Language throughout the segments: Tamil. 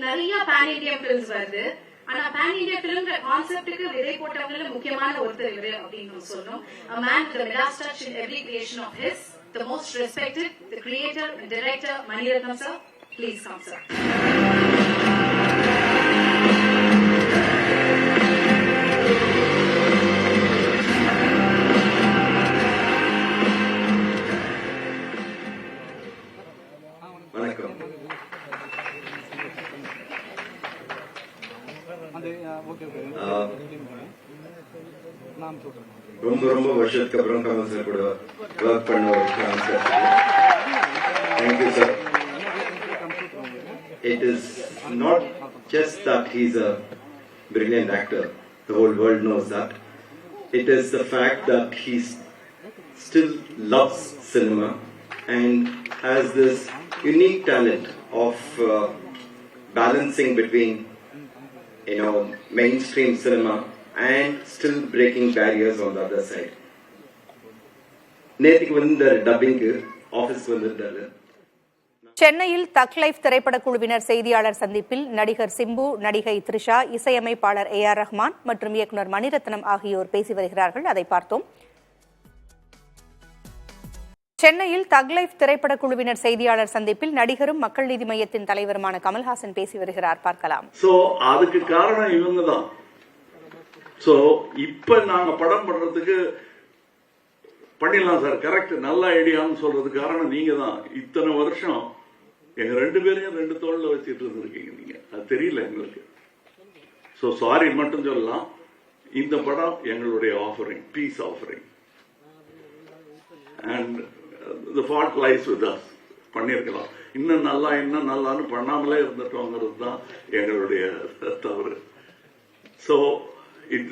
நிறைய பேன் இந்தியா பிலிம்ஸ் வருது. ஆனா பேன் இந்தியா பிலிம்ன்ற கான்செப்டுக்கு விதை போட்டவங்கள முக்கியமான ஒருத்தர் இவரு அப்படின்னு சொல்லணும். A man with a megas touch in every creation of his, the most respected, the creator and director Mani Ratnam sir. Please come sir. ரொம்ப வருஷத்துக்கு அப்புறம் கமல் சார் கூட ஒர்க் பண்ண ஒரு chance. Thank you sir. It is not just that he's a brilliant actor, the whole world knows that. It is the fact that he still loves cinema and has this unique talent of balancing between mainstream cinema and still breaking barriers on the other side. நேத்திக்கு வந்து டப்பிங்கு ஆஃபீஸ் வந்துட்டாரு. சென்னையில் தக் லைஃப் திரைப்பட குழுவினர் செய்தியாளர் சந்திப்பில் நடிகர் சிம்பு, நடிகை த்ரிஷா, இசையமைப்பாளர் AR ரஹ்மான் மற்றும் இயக்குநர் மணிரத்னம் ஆகியோர் பேசி வருகிறார்கள். அதை பார்த்தோம். சென்னையில் தக் லைஃப் திரைப்பட குழுவினர் செய்தியாளர் சந்திப்பில் நடிகரும் மக்கள் நீதி மையத்தின் தலைவருமான கமல்ஹாசன் பேசி வருகிறார். பார்க்கலாம். அதுக்கு காரணம் இவங்க தான். இப்ப நாங்க படம் பண்றதுக்கு பண்ணிடலாம் சார், கரெக்ட், நல்ல ஐடியான்னு சொல்றதுக்கு காரணம் நீங்க தான். இத்தனை வருஷம் எங்க ரெண்டு பேரையும் ரெண்டு தோல்ல வச்சுட்டு இருந்திருக்கீங்க நீங்க, அது தெரியல எங்களுக்கு. சாரி மட்டும் சொல்லலாம். இந்த படம் எங்களுடைய offering, piece offering, and the fault lies with us. பண்ணிருக்கலாம், இன்னும் நல்லான்னு பண்ணாமலே இருந்துட்டோங்கிறது தான் எங்களுடைய தவறு.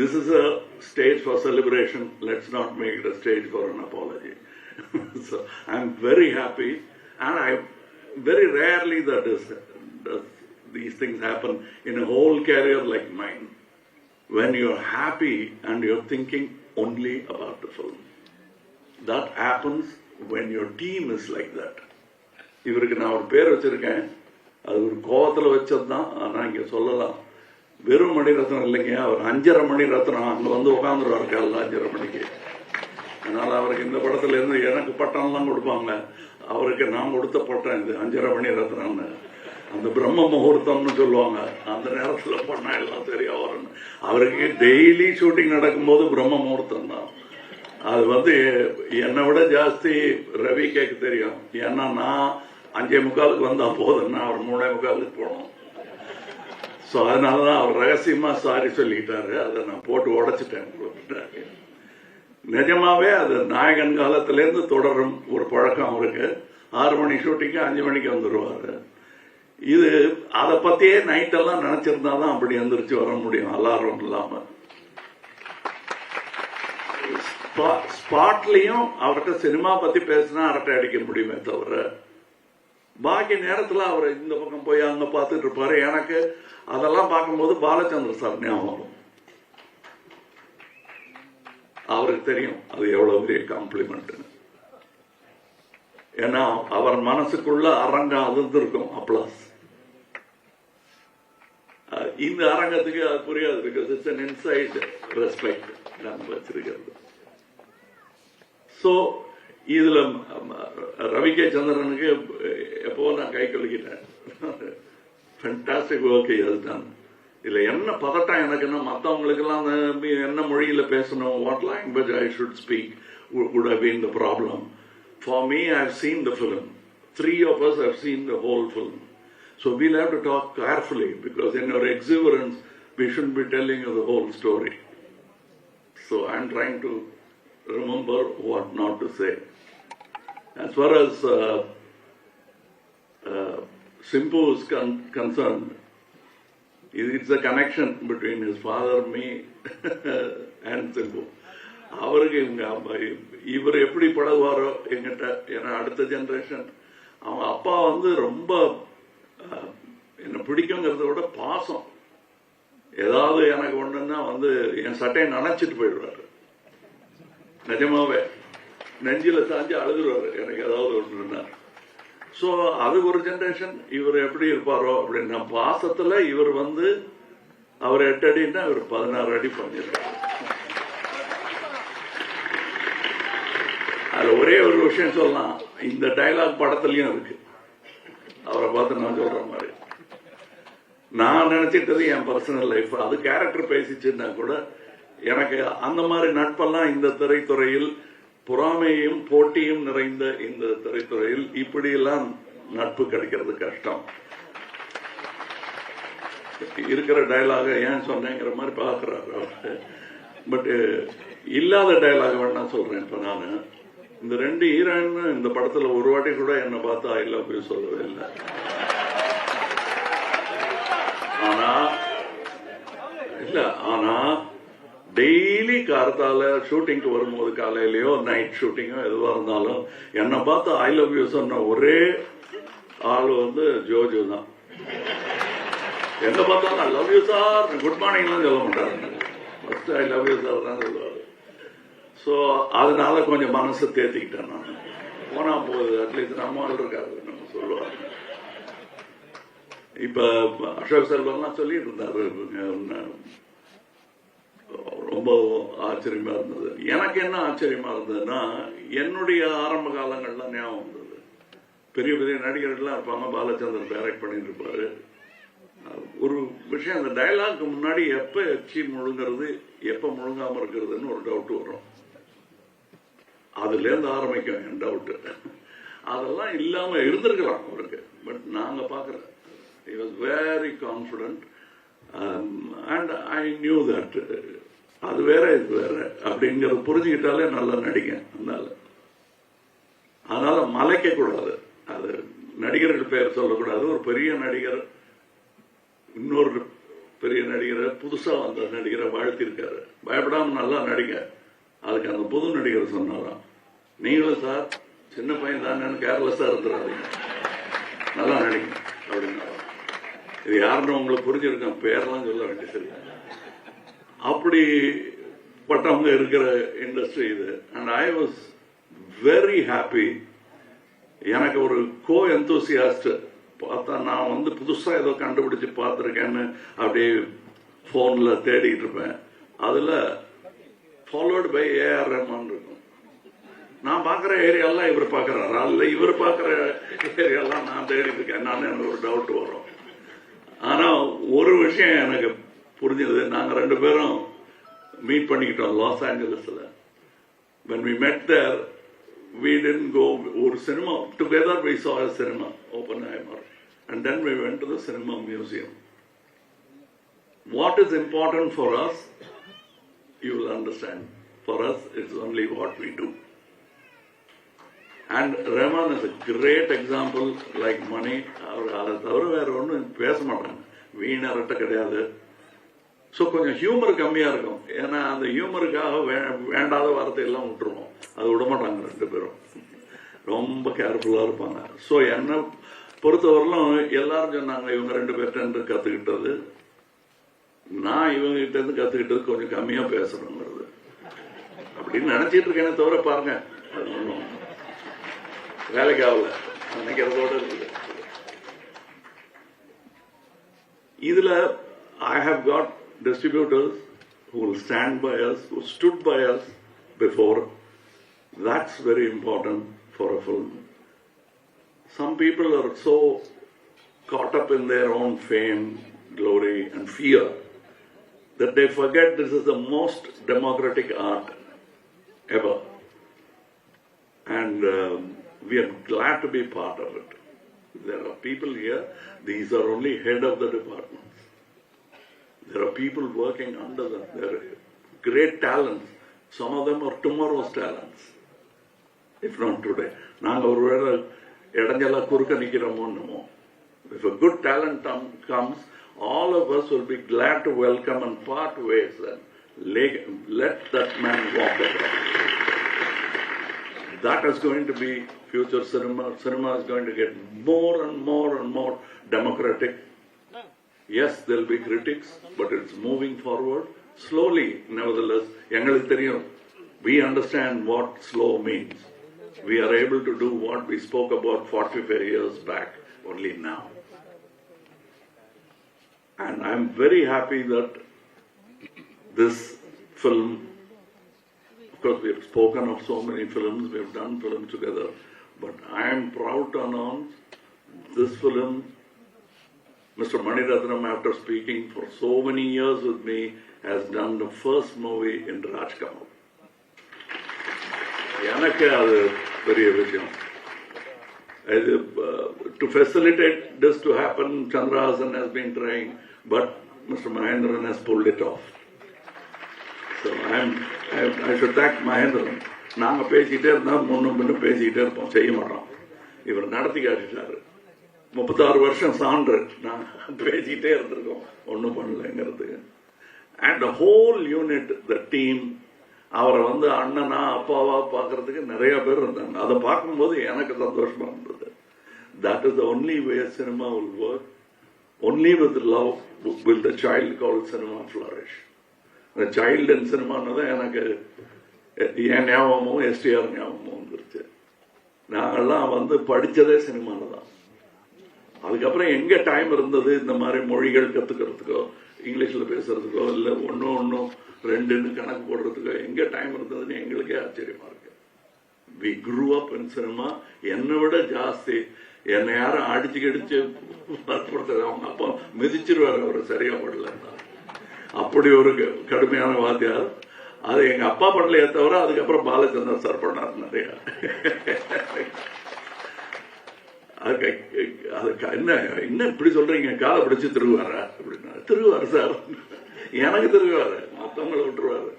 This is a stage for celebration. Let's not make it a stage for an apology. I'm very happy, and very rarely that these things happen in a whole career like mine. When you're happy and you're thinking only about the film. That happens when your team is like that. இவருக்கு நான் ஒரு பேர் வச்சிருக்கேன், அது ஒரு கோவத்தில் வச்சது தான். ஆனால் இங்கே சொல்லலாம், வெறும் மணிரத்னம் இல்லைங்க, அவர் 5:30 மணி ரத்னம். அங்கே வந்து உட்காந்துருவார் காலையில் 5:30 மணிக்கு. அதனால் அவருக்கு இந்த படத்துல இருந்து எனக்கு பட்டம்லாம் கொடுப்பாங்க, அவருக்கு நான் கொடுத்த பட்டம் இது 5:30 மணி ரத்னம்னு. அந்த பிரம்ம முகூர்த்தம்னு சொல்லுவாங்க, அந்த நேரத்தில் பண்ணா எல்லாம் தெரியும் வரும்னு. அவருக்கு டெய்லி ஷூட்டிங் நடக்கும்போது பிரம்ம முகூர்த்தம் தான். அது வந்து என்னை விட ஜாஸ்தி ரவி கேட்க தெரியும். ஏன்னா நான் 5:45 வந்தா போதுன்னா அவர் 3:45 போனோம். அதனாலதான் அவர் ரகசியமா சாரி சொல்லிட்டாரு. அதை நான் போட்டு உடைச்சிட்டேன். நிஜமாவே அது நாயகன் காலத்திலேருந்து தொடரும் ஒரு பழக்கம் அவருக்கு. 6 மணி ஷூட்டிங்கு 5 மணிக்கு வந்துடுவாரு. இது அதை பத்தியே நைட்டெல்லாம் நினைச்சிருந்தாதான் அப்படி எந்திரிச்சு வர முடியும், அலாரம் இல்லாம. ஸ்பாட்லயும் அவர்கிட்ட சினிமா பத்தி பேசினா அரட்டை அடிக்க முடியுமே தவிர, பாக்கி நேரத்தில் அவர் இந்த பக்கம் போய் அங்க பார்த்துட்டு இருப்பாரு. எனக்கு அதெல்லாம் பார்க்கும்போது பாலச்சந்திர சார் ஞாபகம் வரும். அவருக்கு தெரியும் அது எவ்வளவு பெரிய காம்ப்ளிமெண்ட். ஏன்னா அவர் மனசுக்குள்ள அரங்கம் அதிர்ந்திருக்கும், அப்ளாஸ். இந்த அரங்கத்துக்கு அது புரியாது, because it's an inside respect நம்ம வச்சிருக்கிறது. இதுல ரவி கே சந்திரனுக்கு எப்போ நான் கை கழுகிட்டேன். Fantastic work he has done. இதுல என்ன பதட்டம் எனக்கு, என்ன மற்றவங்களுக்கு எல்லாம் என்ன மொழியில பேசணும், what language I should speak would have been the problem. For me, I've seen the film. 3 of us have seen the whole film. So we'll have to talk carefully, because in your exuberance, we shouldn't be telling you the whole story. So I'm trying to remember what not to say. As far as Simpu is concerned, it's a connection between his father, me, and Simpu. அவருக்கு இவர் எப்படி பழகுவாரோ எங்கிட்ட, ஏன்னா அடுத்த ஜெனரேஷன். அவங்க அப்பா வந்து ரொம்ப என்ன பிடிக்குங்கிறத விட பாசம். ஏதாவது எனக்கு ஒண்ணுன்னா வந்து என் சட்டையை நினைச்சிட்டு போயிடுவாரு. நிஜமாவே நெஞ்சில சாஞ்சு அழுதுருவாரு எனக்கு ஏதாவது ஒன்றுன்னா. ஸோ அது ஒரு ஜெனரேஷன். இவர் எப்படி இருப்பாரோ அப்படின்னா பாசத்துல இவர் வந்து அவர் 8 அடின்னா அவர் 16 அடி பண்ணிருக்காரு. அதுல ஒரே ஒரு விஷயம் சொல்லலாம், இந்த டைலாக் படத்துலயும் இருக்கு. அவரை பார்த்து நான் சொல்ற மாதிரி நான் நினைச்சிட்டது என் பர்சனல் லைஃப், அது கேரக்டர் பேசிச்சுன்னா கூட எனக்கு அந்த மாதிரி நட்பெல்லாம் இந்த திரைத்துறையில், பொறாமையும் போட்டியும் நிறைந்த இந்த திரைத்துறையில் இப்படியெல்லாம் நட்பு கிடைக்கிறது கஷ்டம். இருக்கிற டைலாக ஏன் சொன்னேங்கிற மாதிரி பாக்குறாரு. பட் இல்லாத டைலாக வேணா சொல்றேன். இப்ப நான் இந்த 2 ஹீரோயின் இந்த படத்துல ஒரு வாட்டி கூட என்ன பார்த்து ஐ லவ் யூ சொல்லவே இல்லை. ஆனா டெய்லி கார்த்தால ஷூட்டிங்க்கு வரும்போது, காலையிலயோ நைட் ஷூட்டிங்கோ எதுவா இருந்தாலும் என்னை பார்த்து ஐ லவ் யூ சொன்ன ஒரே ஆள் வந்து ஜோஜோ தான். எங்க பார்த்தாலும் I love you sir, good மார்னிங்லாம் சொல்ல மாட்டாரு, first I love you sir தான் சொல்லுவாரு. ஸோ அதனால கொஞ்சம் மனசை தேத்திக்கிட்டேன் நான். போனா போகுது, அட்லீஸ்ட் நம்ம ஆள் இருக்காரு நம்ம சொல்லுவாங்க. இப்ப அசோக் செல்வன்லாம் சொல்லிட்டு இருந்தாரு, ரொம்ப ஆச்சரியமா இருந்தது. எனக்கு என்ன ஆச்சரியமா இருந்ததுன்னா, என்னுடைய ஆரம்ப காலங்கள்ல ஞாபகம் வந்தது. பெரிய பெரிய நடிகர்கள்லாம் இருப்பாங்க, பாலச்சந்தர் டைரக்ட் பண்ணிட்டு இருப்பாரு. ஒரு விஷயம், அந்த டைலாக்கு முன்னாடி எப்ப எச்சி முழுங்கிறது எப்ப முழுங்காம இருக்கிறதுன்னு ஒரு டவுட் வரும். அதுல இருந்து ஆரம்பிக்கும் என் டவுட். அதெல்லாம் இல்லாம இருந்திருக்கலாம் அவருக்கு. பட் நாங்க பாக்குறோம் he was very confident, and I knew that அது வேற இது வேற அப்படிங்கறது புரிஞ்சுக்கிட்டாலே நல்லா நடிங்க. அதனால மலைக்க கூடாது, அது நடிகர்கள் பேர் சொல்லக்கூடாது. ஒரு பெரிய நடிகர் இன்னொரு பெரிய நடிகரை, புதுசா வந்த நடிகரை வாழ்த்திருக்காரு, பயப்படாம நல்லா நடிங்க. அதுக்கு அந்த புது நடிகர் சொன்னாராம், நீங்களும் சார் சின்ன பையன் தான் கேர்லெஸ்ஸா இருந்துடாதீங்க, நல்லா நடிங்க அப்படின்னா. இது யாருன்னு உங்களுக்கு புரிஞ்சிருக்கேன், பேரெல்லாம் சொல்ல வேண்டியது. அப்படி பட்டவங்க இருக்கிற இண்டஸ்ட்ரி இது. And I was very happy. எனக்கு ஒரு கோ எந்தூசியாஸ்ட் பார்த்தா, நான் வந்து புதுசா ஏதோ கண்டுபிடிச்சு பார்த்துருக்கேன்னு அப்படியே போன்ல தேடிட்டு இருப்பேன். அதுல ஃபாலோட் பை ஏஆர் ரஹ்மான் இருக்கும். நான் பாக்குற ஏரியாலாம் இவர் பாக்குறாரு, அல்ல இவர் பாக்குற ஏரியாலாம் நான் தேடிட்டு இருக்கேன். என்னன்னு எனக்கு ஒரு டவுட் வரும். ஆனா ஒரு விஷயம் எனக்கு புரிஞ்சது, நாங்க 2 பேரும் மீட் பண்ணிக்கிட்டோம் loss ஏஞ்சலஸ்ல. when we met there, we didn't go ஒரு cinema together. We saw a cinema, Oppenheimer, and then we went to the cinema museum. What is important for us, you will understand. For us, it's only what we do. And Rahman is a great example, like Mani. அதை தவிர வேற ஒன்றும் பேச மாட்டாங்க, வீணரட்ட கிடையாது. ஸோ கொஞ்சம் ஹியூமர் கம்மியா இருக்கும். ஏன்னா அந்த ஹியூமருக்காக வேண்டாத வார்த்தை எல்லாம் விட்டுருவோம், அது விட மாட்டாங்க. 2 பேரும் ரொம்ப கேர்ஃபுல்லா இருப்பாங்க. ஸோ என்னை பொறுத்தவரையிலும் எல்லாரும் சொன்னாங்க, இவங்க 2 பேர்ட்ட இருந்து கத்துக்கிட்டது, நான் இவங்க கிட்ட இருந்து கத்துக்கிட்டது கொஞ்சம் கம்மியா பேசுறோங்கிறது அப்படின்னு நினைச்சிட்டு இருக்கேனே தவிர, பாருங்க அது ஒன்றும் வேலைக்கு ஆகல நினைக்கிறதோட இருக்குது. இதுல I have got distributors who will stand by us, who stood by us before. That's very important for a film. Some people are so caught up in their own fame, glory and fear that they forget this is the most democratic art ever. And we are glad to be part of it. There are people here, these are only head of the departments. There are people working under them. They are great talents. Some of them are tomorrow's talents, if not today. நாங்க ஒருவேளை இடைஞ்செல்லாம் குறுக்க நிக்கிறோமோ என்னமோ. If a good talent comes, all of us will be glad to welcome and part ways and let that man walk around. That is going to be future cinema. Cinema is going to get more and more and more democratic. Yes, there will be critics, but it's moving forward slowly. Nevertheless, we understand what slow means. we are able to do what we spoke about 45 years back only now. And I'm very happy that this film, of course we have spoken of so many films, we have done films together, but I am proud to announce this film, Mr. Maniratnam, after speaking for so many years with me, has done the first movie in Rajkamal. எனக்கு அது பெரிய விஷயம். To facilitate this to happen, Chandrahasan has been trying, but Mr. Mahendran has pulled it off. So I should thank Mahendran. நாங்கள் பேசிக்கிட்டே இருந்தால் முன்னும் பேசிக்கிட்டே இருப்போம், செய்ய மாட்டோம். இவர் நடத்தி காட்டிட்டாரு. 36 வருஷம் சான்று நாங்கள் பேசிக்கிட்டே இருந்திருக்கோம், ஒன்றும் பண்ணலைங்கிறதுக்கு. And the whole unit, the team, அவரை வந்து அண்ணனா அப்பாவா பார்க்கறதுக்கு நிறைய பேர் இருந்தாங்க. அதை பார்க்கும்போது எனக்கு சந்தோஷமா இருந்தது. That is the only way cinema will work. Only with love will the child called cinema flourish. The child in cinema தான் எனக்கு என் ஞாபகமும் STR ஞாபகமும் வந்துருச்சு. நாங்கள்லாம் வந்து படித்ததே சினிமாவில் தான். அதுக்கப்புறம் எங்கே டைம் இருந்தது இந்த மாதிரி மொழிகள் கற்றுக்கிறதுக்கோ, இங்கிலீஷில் பேசுறதுக்கோ, இல்லை ஒன்றும் ரெண்டுன்னு கணக்கு போடுறதுக்கோ எங்கே டைம் இருந்ததுன்னு எங்களுக்கே ஆச்சரியமா இருக்கு. We grew up in cinema. என்னை விட ஜாஸ்தி என்னை யாரும் அடிச்சு கடிச்சு வருத்தப்படுத்துறது. அவங்க அப்பா மிதிச்சிருவாரு, அவர் சரியா படல. அப்படி ஒரு கடுமையான வாத்தியார். அது எங்க அப்பா பண்ணலையே தவிர அதுக்கப்புறம் பாலச்சந்தர் சார் பண்ணார் நிறைய. என்ன இப்படி சொல்றீங்க, காலை பிடிச்சு திருவாரா அப்படின்னா, திருவாரு சார், எனக்கு திருவாரு, மற்றவங்களை விட்டுருவாரு.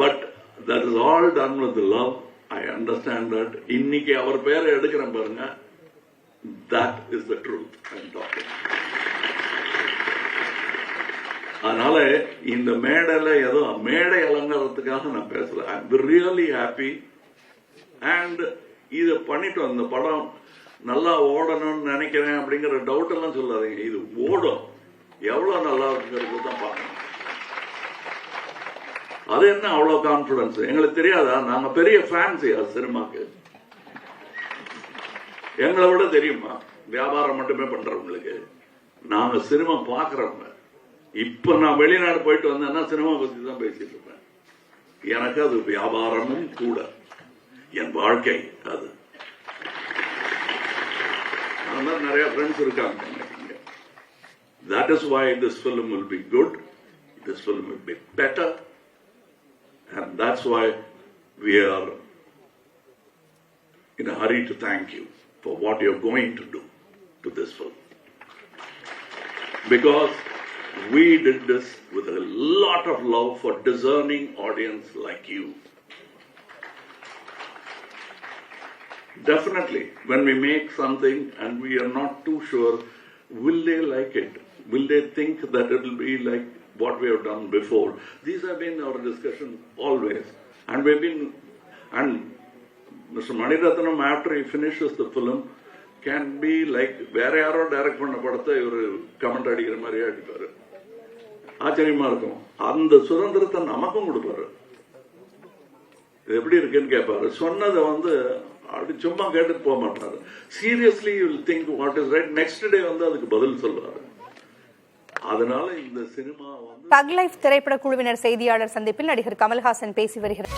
But that is all done with love. I understand that. இன்னைக்கு அவர் பேரை எடுக்கிறேன் பாருங்க, that is the truth I am talking. அதனால இந்த மேடையில ஏதோ மேடை அலங்காரத்துக்காக நான் பேசல. I am really happy. And இதை பண்ணிட்டு அந்த படம் நல்லா ஓடணும்னு நினைக்கிறேன் அப்படிங்கிற டவுட் எல்லாம் சொல்லாதீங்க. இது ஓடும், எவ்வளவு நல்லா இருக்குங்கிறது தான் பார்க்கணும். அது என்ன அவ்வளவு கான்பிடன்ஸ் எங்களுக்கு தெரியாதா? நாங்க பெரிய ஃபேன்ஸ் சினிமாக்கு. எங்களை விட தெரியுமா வியாபாரம் மட்டுமே பண்றவங்களுக்கு? நாங்க சினிமா பாக்குறவங்க. இப்ப நான் வெளிநாடு போயிட்டு வந்தேன்னா சினிமா பத்தி தான் பேசிட்டு இருப்பேன். எனக்கு அது வியாபாரமும் கூட, என் வாழ்க்கை அது. நிறைய ஃப்ரெண்ட்ஸ் இருக்காங்க. That is why this film will be good, this film will be better, and that's why we are in a hurry to thank you for what you're going to do to this film. Because we did this with a lot of love for discerning audience like you. Definitely, when we make something and we are not too sure, will they like it? Will they think that it will be like what we have done before? These have been our discussion always. And we've been, and Mr. Maniratnam, after he finishes the film, can be like, வேற யாரோ டைரக்ட் பண்ண படத்தை ஒரு கமெண்ட் அடிக்கிற மாதிரியே அடிப்பாரு. ஆச்சரியமா இருக்கும். அந்த சுதந்திரத்தை நமக்கும் கொடுப்பாரு. இது எப்படி இருக்குன்னு கேட்பாரு. சொன்னதை வந்து அப்படி சும்மா கேட்டுட்டு போக மாட்டாரு. Seriously you will think what is right. Next day வந்து அதுக்கு பதில் சொல்லுவாரு. அதனால இந்த சினிமா வந்து தக் லைஃப் திரைப்பட குழுவினர் செய்தியாளர் சந்திப்பில் நடிகர் கமல்ஹாசன் பேசி வருகிறார்.